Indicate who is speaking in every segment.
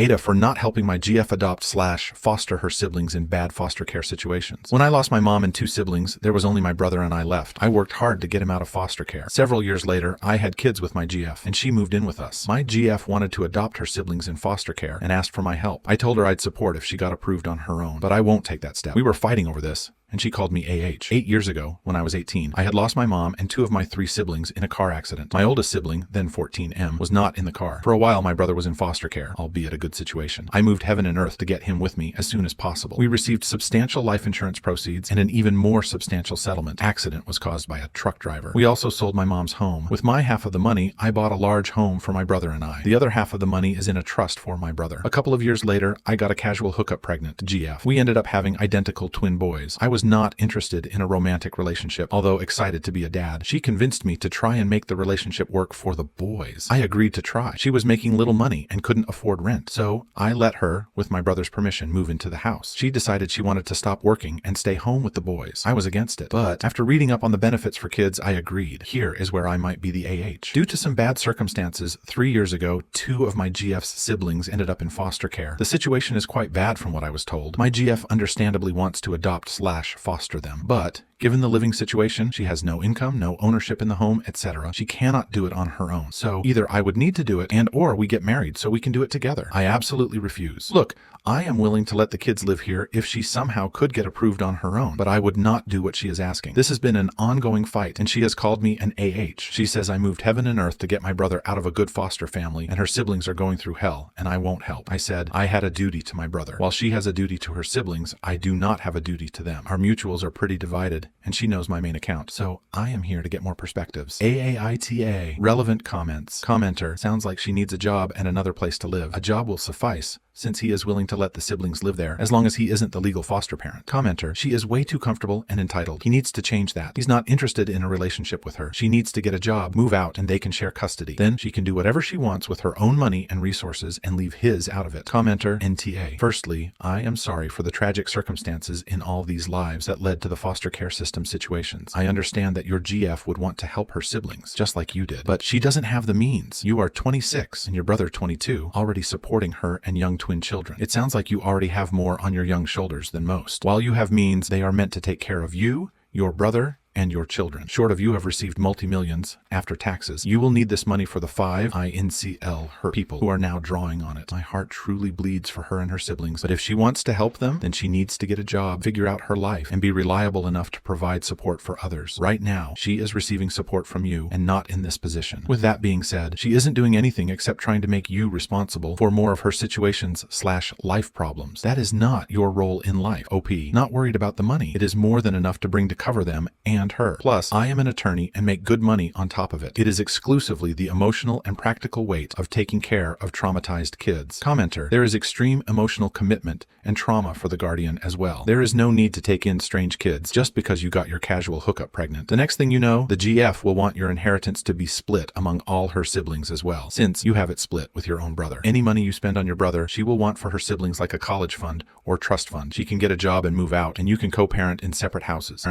Speaker 1: AITA for not helping my GF adopt/foster her siblings in bad foster care situations. When I lost my mom and 2 siblings, there was only my brother and I left. I worked hard to get him out of foster care. Several years later, I had kids with my GF, and she moved in with us. My GF wanted to adopt her siblings in foster care and asked for my help. I told her I'd support if she got approved on her own, but I won't take that step. We were fighting over this, and she called me AH. 8 years ago, when I was 18, I had lost my mom and 2 of my 3 siblings in a car accident. My oldest sibling, then 14M, was not in the car. For a while, my brother was in foster care, albeit a good situation. I moved heaven and earth to get him with me as soon as possible. We received substantial life insurance proceeds and an even more substantial settlement. Accident was caused by a truck driver. We also sold my mom's home. With my half of the money, I bought a large home for my brother and I. The other half of the money is in a trust for my brother. A couple of years later, I got a casual hookup pregnant, GF. We ended up having identical twin boys. I was not interested in a romantic relationship, although excited to be a dad. She convinced me to try and make the relationship work for the boys. I agreed to try. She was making little money and couldn't afford rent, so I let her, with my brother's permission, move into the house. She decided she wanted to stop working and stay home with the boys. I was against it, but after reading up on the benefits for kids, I agreed. Here is where I might be the AH. Due to some bad circumstances, 3 years ago, 2 of my GF's siblings ended up in foster care. The situation is quite bad from what I was told. My GF understandably wants to adopt/foster them, but given the living situation, she has no income, no ownership in the home, etc. She cannot do it on her own. So either I would need to do it or we get married so we can do it together. I absolutely refuse. Look, I am willing to let the kids live here if she somehow could get approved on her own, but I would not do what she is asking. This has been an ongoing fight, and she has called me an AH. She says I moved heaven and earth to get my brother out of a good foster family, and her siblings are going through hell, and I won't help. I said I had a duty to my brother. While she has a duty to her siblings, I do not have a duty to them. Our mutuals are pretty divided, and she knows my main account, so I am here to get more perspectives. AAITA. Relevant comments. Commenter. Sounds like she needs a job and another place to live. A job will suffice, since he is willing to let the siblings live there, as long as he isn't the legal foster parent. Commenter. She is way too comfortable and entitled. He needs to change that. He's not interested in a relationship with her. She needs to get a job, move out, and they can share custody. Then she can do whatever she wants with her own money and resources and leave his out of it. Commenter. NTA. Firstly, I am sorry for the tragic circumstances in all these lives that led to the foster care system situations. I understand that your GF would want to help her siblings, just like you did, but she doesn't have the means. You are 26 and your brother 22, already supporting her and young twin children. It sounds like you already have more on your young shoulders than most. While you have means, they are meant to take care of you, your brother, and your children. Short of you have received multi-millions after taxes. You will need this money for the 5 her people who are now drawing on it. My heart truly bleeds for her and her siblings, but if she wants to help them, then she needs to get a job, figure out her life, and be reliable enough to provide support for others. Right now, she is receiving support from you and not in this position. With that being said, she isn't doing anything except trying to make you responsible for more of her situations/life problems. That is not your role in life. OP. Not worried about the money. It is more than enough to bring to cover them and her. Plus, I am an attorney and make good money on top of it. It is exclusively the emotional and practical weight of taking care of traumatized kids. Commenter. There is extreme emotional commitment and trauma for the guardian as well. There is no need to take in strange kids just because you got your casual hookup pregnant. The next thing you know, the GF will want your inheritance to be split among all her siblings as well, since you have it split with your own brother. Any money you spend on your brother, she will want for her siblings like a college fund or trust fund. She can get a job and move out, and you can co-parent in separate houses.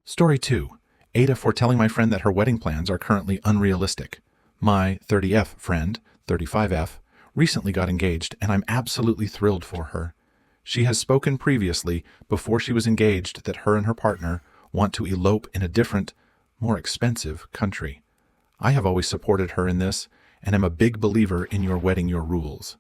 Speaker 1: Story 2. AITA for telling my friend that her wedding plans are currently unrealistic. My 30F friend, 35F, recently got engaged, and I'm absolutely thrilled for her. She has spoken previously, before she was engaged, that her and her partner want to elope in a different, more expensive country. I have always supported her in this, and am a big believer in your wedding your rules.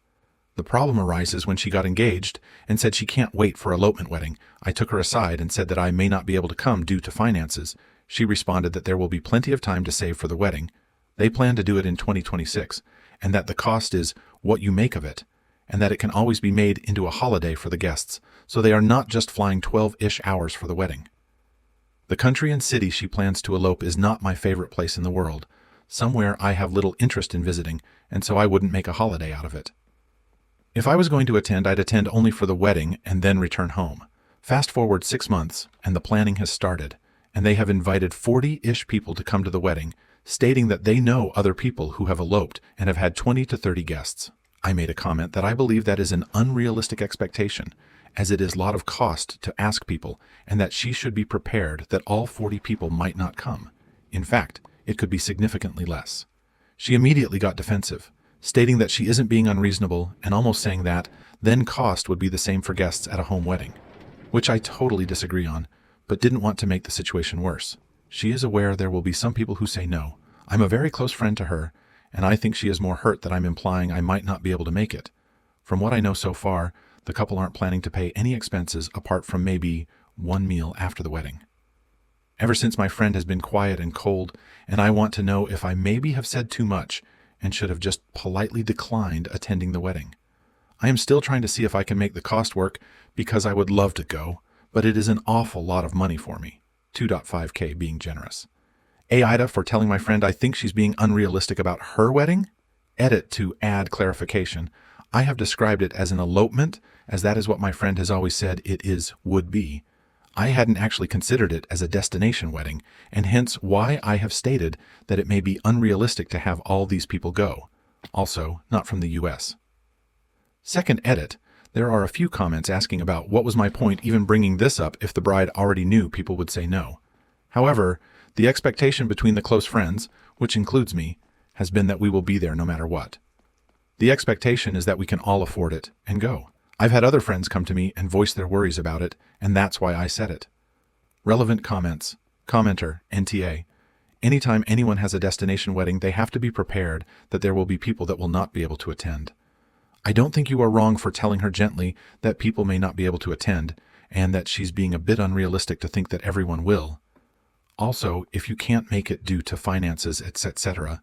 Speaker 1: The problem arises when she got engaged and said she can't wait for elopement wedding. I took her aside and said that I may not be able to come due to finances. She responded that there will be plenty of time to save for the wedding. They plan to do it in 2026, and that the cost is what you make of it, and that it can always be made into a holiday for the guests, so they are not just flying 12-ish hours for the wedding. The country and city she plans to elope is not my favorite place in the world, somewhere I have little interest in visiting, and so I wouldn't make a holiday out of it. If I was going to attend, I'd attend only for the wedding and then return home. Fast forward 6 months, and the planning has started, and they have invited 40-ish people to come to the wedding, stating that they know other people who have eloped and have had 20 to 30 guests. I made a comment that I believe that is an unrealistic expectation, as it is a lot of cost to ask people, and that she should be prepared that all 40 people might not come. In fact, it could be significantly less. She immediately got defensive, stating that she isn't being unreasonable and almost saying that then cost would be the same for guests at a home wedding, which I totally disagree on, but didn't want to make the situation worse. She is aware there will be some people who say no. I'm a very close friend to her, and I think she is more hurt that I'm implying I might not be able to make it. From what I know so far, the couple aren't planning to pay any expenses apart from maybe one meal after the wedding. Ever since my friend has been quiet and cold, and I want to know if I maybe have said too much and should have just politely declined attending the wedding. I am still trying to see if I can make the cost work because I would love to go, but it is an awful lot of money for me, 2.5K being generous. AITA for telling my friend I think she's being unrealistic about her wedding? Edit to add clarification. I have described it as an elopement, as that is what my friend has always said it would be. I hadn't actually considered it as a destination wedding, and hence why I have stated that it may be unrealistic to have all these people go. Also, not from the US. Second edit, there are a few comments asking about what was my point even bringing this up if the bride already knew people would say no. However, the expectation between the close friends, which includes me, has been that we will be there no matter what. The expectation is that we can all afford it and go. I've had other friends come to me and voice their worries about it, and that's why I said it. Relevant comments. Commenter, NTA. Anytime anyone has a destination wedding, they have to be prepared that there will be people that will not be able to attend. I don't think you are wrong for telling her gently that people may not be able to attend, and that she's being a bit unrealistic to think that everyone will. Also, if you can't make it due to finances, etc.,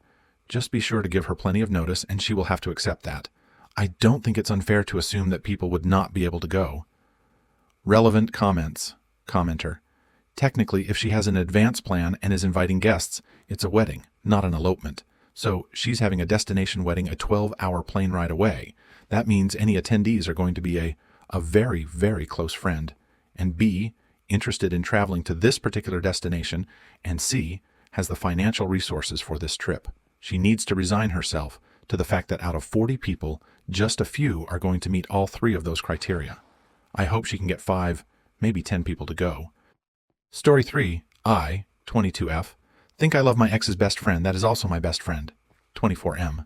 Speaker 1: just be sure to give her plenty of notice and she will have to accept that. I don't think it's unfair to assume that people would not be able to go. Relevant comments. Commenter. Technically, if she has an advance plan and is inviting guests, it's a wedding, not an elopement. So she's having a destination wedding a 12-hour plane ride away. That means any attendees are going to be a very, very close friend, and B, interested in traveling to this particular destination, and C, has the financial resources for this trip. She needs to resign herself to the fact that out of 40 people, just a few are going to meet all three of those criteria. I hope she can get 5, maybe 10 people to go. Story 3, I, 22F, think I love my ex's best friend that is also my best friend, 24M.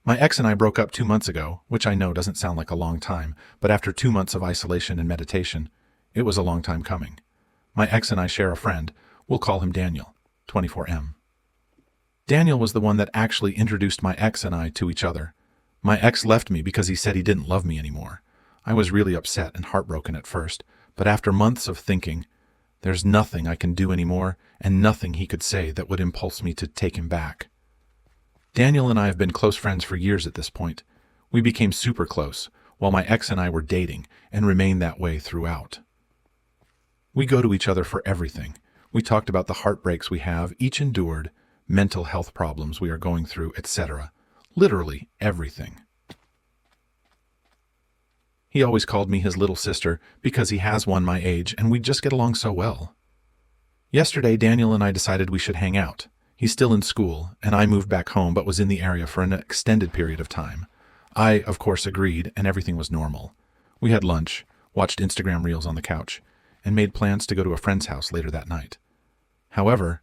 Speaker 1: My ex and I broke up 2 months ago, which I know doesn't sound like a long time, but after 2 months of isolation and meditation, it was a long time coming. My ex and I share a friend. We'll call him Daniel, 24M. Daniel was the one that actually introduced my ex and I to each other. My ex left me because he said he didn't love me anymore. I was really upset and heartbroken at first, but after months of thinking, there's nothing I can do anymore and nothing he could say that would impulse me to take him back. Daniel and I have been close friends for years at this point. We became super close while my ex and I were dating and remained that way throughout. We go to each other for everything. We talked about the heartbreaks we have each endured, mental health problems we are going through, etc. Literally everything. He always called me his little sister because he has one my age and we just get along so well. Yesterday, Daniel and I decided we should hang out. He's still in school, and I moved back home but was in the area for an extended period of time. I, of course, agreed, and everything was normal. We had lunch, watched Instagram Reels on the couch, and made plans to go to a friend's house later that night. However,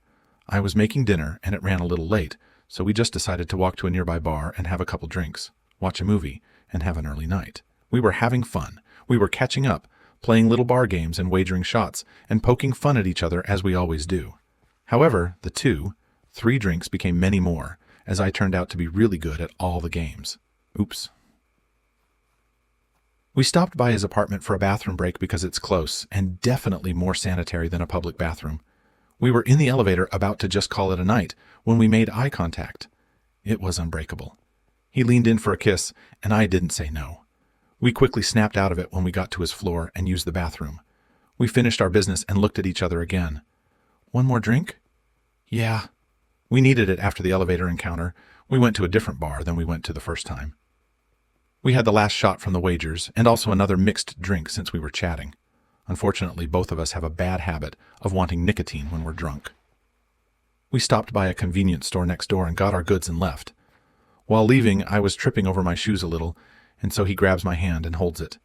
Speaker 1: I was making dinner and it ran a little late, so we just decided to walk to a nearby bar and have a couple drinks, watch a movie, and have an early night. We were having fun. We were catching up, playing little bar games and wagering shots, and poking fun at each other as we always do. However, the 3 drinks became many more, as I turned out to be really good at all the games. Oops. We stopped by his apartment for a bathroom break because it's close, and definitely more sanitary than a public bathroom. We were in the elevator about to just call it a night when we made eye contact. It was unbreakable. He leaned in for a kiss, and I didn't say no. We quickly snapped out of it when we got to his floor and used the bathroom. We finished our business and looked at each other again. One more drink? Yeah. We needed it after the elevator encounter. We went to a different bar than we went to the first time. We had the last shot from the wagers and also another mixed drink since we were chatting. Unfortunately, both of us have a bad habit of wanting nicotine when we're drunk. We stopped by a convenience store next door and got our goods and left. While leaving, I was tripping over my shoes a little, and so he grabs my hand and holds it.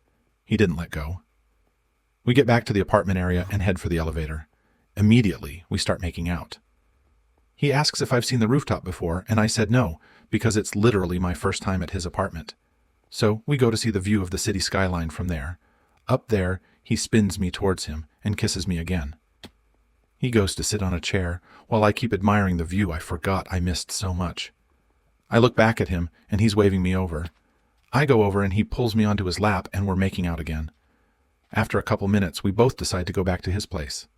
Speaker 1: He didn't let go. We get back to the apartment area and head for the elevator. Immediately, we start making out. He asks if I've seen the rooftop before, and I said no, because it's literally my first time at his apartment. So we go to see the view of the city skyline from there. Up there, he spins me towards him and kisses me again. He goes to sit on a chair while I keep admiring the view I forgot I missed so much. I look back at him and he's waving me over. I go over and he pulls me onto his lap and we're making out again. After a couple minutes, we both decide to go back to his place.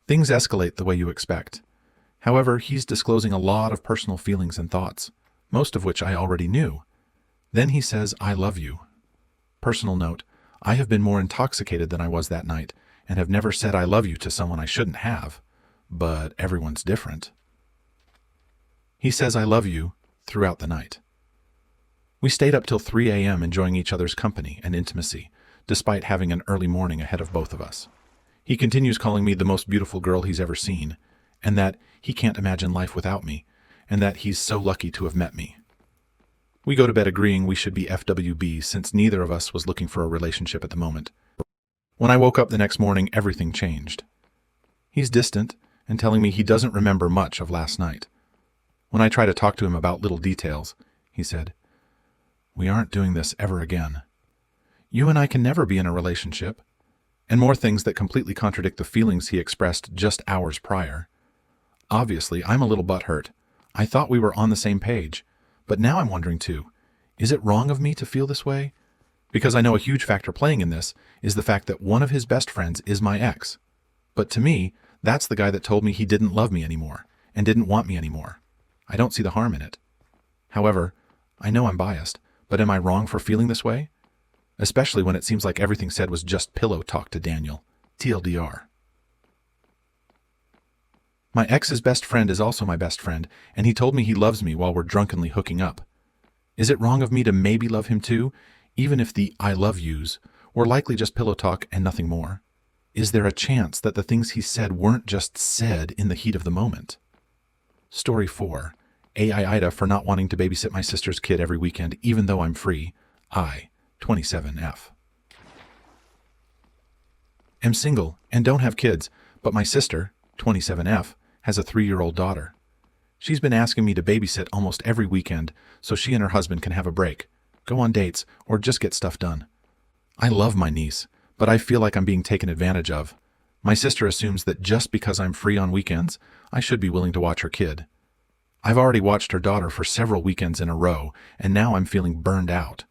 Speaker 1: Things escalate the way you expect. However, he's disclosing a lot of personal feelings and thoughts, most of which I already knew. Then he says, "I love you." Personal note, I have been more intoxicated than I was that night and have never said I love you to someone I shouldn't have, but everyone's different. He says I love you throughout the night. We stayed up till 3 a.m. enjoying each other's company and intimacy, despite having an early morning ahead of both of us. He continues calling me the most beautiful girl he's ever seen, and that he can't imagine life without me, and that he's so lucky to have met me. We go to bed agreeing we should be FWB since neither of us was looking for a relationship at the moment. When I woke up the next morning, everything changed. He's distant and telling me he doesn't remember much of last night. When I try to talk to him about little details, he said, "We aren't doing this ever again. You and I can never be in a relationship," and more things that completely contradict the feelings he expressed just hours prior. Obviously, I'm a little butthurt. I thought we were on the same page, but now I'm wondering too, is it wrong of me to feel this way? Because I know a huge factor playing in this is the fact that one of his best friends is my ex. But to me, that's the guy that told me he didn't love me anymore and didn't want me anymore. I don't see the harm in it. However, I know I'm biased, but am I wrong for feeling this way? Especially when it seems like everything said was just pillow talk to Daniel. TLDR. My ex's best friend is also my best friend, and he told me he loves me while we're drunkenly hooking up. Is it wrong of me to maybe love him too, even if the I love yous were likely just pillow talk and nothing more? Is there a chance that the things he said weren't just said in the heat of the moment? Story 4. AITA for not wanting to babysit my sister's kid every weekend even though I'm free. I, 27F. Am single and don't have kids, but my sister, 27F, has a 3-year-old daughter. She's been asking me to babysit almost every weekend so she and her husband can have a break, go on dates, or just get stuff done. I love my niece, but I feel like I'm being taken advantage of. My sister assumes that just because I'm free on weekends, I should be willing to watch her kid. I've already watched her daughter for several weekends in a row, and now I'm feeling burned out.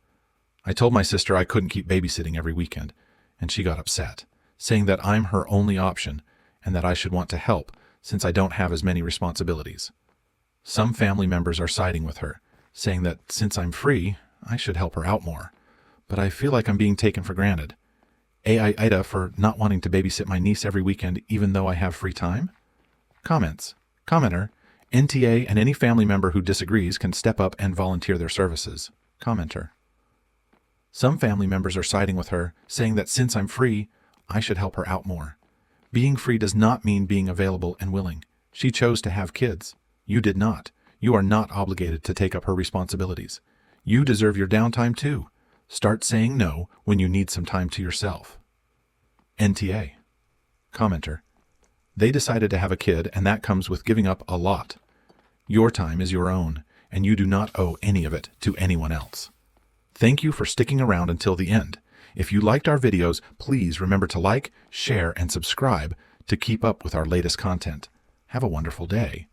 Speaker 1: I told my sister I couldn't keep babysitting every weekend, and she got upset, saying that I'm her only option and that I should want to help since I don't have as many responsibilities. Some family members are siding with her, saying that since I'm free, I should help her out more, but I feel like I'm being taken for granted. AITA for not wanting to babysit my niece every weekend even though I have free time? Comments. Commenter. NTA and any family member who disagrees can step up and volunteer their services. Commenter. Some family members are siding with her, saying that since I'm free, I should help her out more. Being free does not mean being available and willing. She chose to have kids. You did not. You are not obligated to take up her responsibilities. You deserve your downtime too. Start saying no when you need some time to yourself. NTA. Commenter. They decided to have a kid, and that comes with giving up a lot. Your time is your own, and you do not owe any of it to anyone else. Thank you for sticking around until the end. If you liked our videos, please remember to like, share, and subscribe to keep up with our latest content. Have a wonderful day.